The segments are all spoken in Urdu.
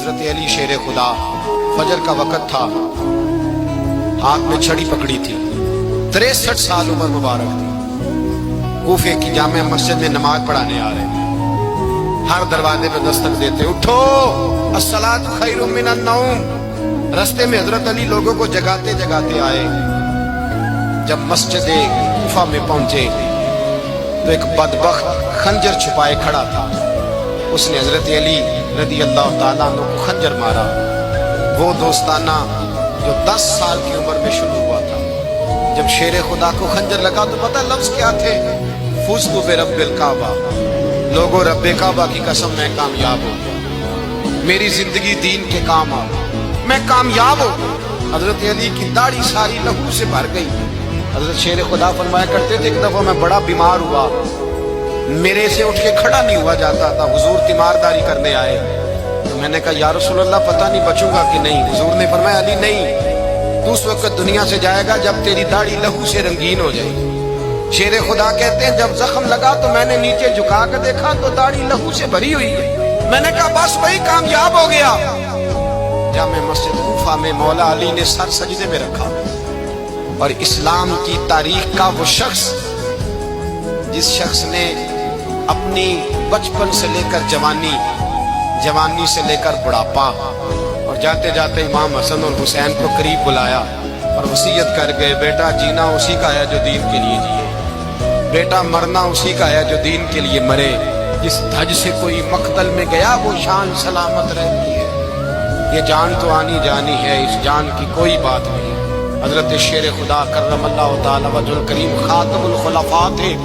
حضرت علی شیر خدا، فجر کا وقت تھا، ہاتھ میں چھڑی پکڑی تھی، 63 سال عمر مبارک تھی، کوفے کی جامع مسجد میں نماز پڑھانے آ رہے ہیں، ہر دروازے پہ دستک دیتے، اٹھو الصلاۃ خیر من النوم۔ رستے میں حضرت علی لوگوں کو جگاتے جگاتے آئے، جب مسجد کوفہ میں پہنچے تو ایک بدبخت خنجر چھپائے کھڑا تھا، اس نے حضرت علی رضی اللہ تعالیٰ عنہ کو خنجر مارا، وہ دوستانہ جو 10 سال کی عمر میں شروع ہوا تھا۔ جب شیر خدا کو خنجر لگا تو پتہ لفظ کیا تھے؟ فزت برب الکعبہ، لوگوں رب کعبہ کی قسم میں کامیاب ہو گیا، میری زندگی دین کے کام آ گئی، میں کامیاب ہو گیا۔ حضرت علی کی داڑھی ساری لہو سے بھر گئی۔ حضرت شیر خدا فرمایا کرتے تھے، ایک دفعہ میں بڑا بیمار ہوا، میرے سے اٹھ کے کھڑا نہیں ہوا جاتا تھا، حضور تیمارداری کرنے آئے تو میں نے کہا یا رسول اللہ پتہ نہیں بچوں گا کہ نہیں۔ حضور نے فرمایا علی نہیں، تو اس وقت دنیا سے جائے گا جب تیری داڑھی لہو سے رنگین ہو جائے گی۔ شیر خدا کہتے ہیں جب زخم لگا تو میں نے نیچے جھکا کر دیکھا تو داڑھی لہو سے بھری ہوئی ہے، میں نے کہا بس وہی کامیاب ہو گیا۔ جامع مسجد کوفہ میں مولا علی نے سر سجدے میں رکھا، اور اسلام کی تاریخ کا وہ شخص جس شخص نے اپنی بچپن سے لے کر جوانی، جوانی سے لے کر بڑھاپا، اور جاتے جاتے امام حسن اور حسین کو قریب بلایا اور وصیت کر گئے، بیٹا جینا اسی کا ہے جو دین کے لیے جیے، بیٹا مرنا اسی کا ہے جو دین کے لیے مرے، جس دھج سے کوئی مقتل میں گیا وہ شان سلامت رہتی ہے، یہ جان تو آنی جانی ہے، اس جان کی کوئی بات نہیں۔ حضرت شیر خدا کرم اللہ تعالی وجہ الکریم خاتم الخلفاء تھے،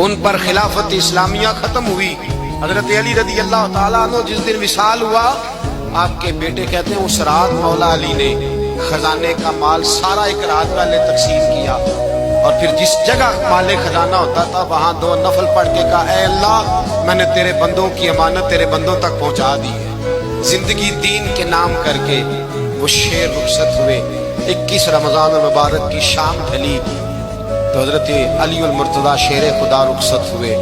ان پر خلافت اسلامیہ ختم ہوئی۔ حضرت علی رضی اللہ تعالیٰ عنہ جس دن وصال ہوا، آپ کے بیٹے کہتے ہیں اس رات مولا علی نے خزانے کا مال سارا ایک رات والے تقسیم کیا، اور پھر جس جگہ مال خزانہ ہوتا تھا وہاں 2 نفل پڑھ کے کہا اے اللہ میں نے تیرے بندوں کی امانت تیرے بندوں تک پہنچا دی ہے۔ زندگی دین کے نام کر کے وہ شیر رخصت ہوئے۔ 21 رمضان المبارک کی شام ڈھلی تو حضرت علی المرتضیٰ شیر خدا رخصت ہوئے۔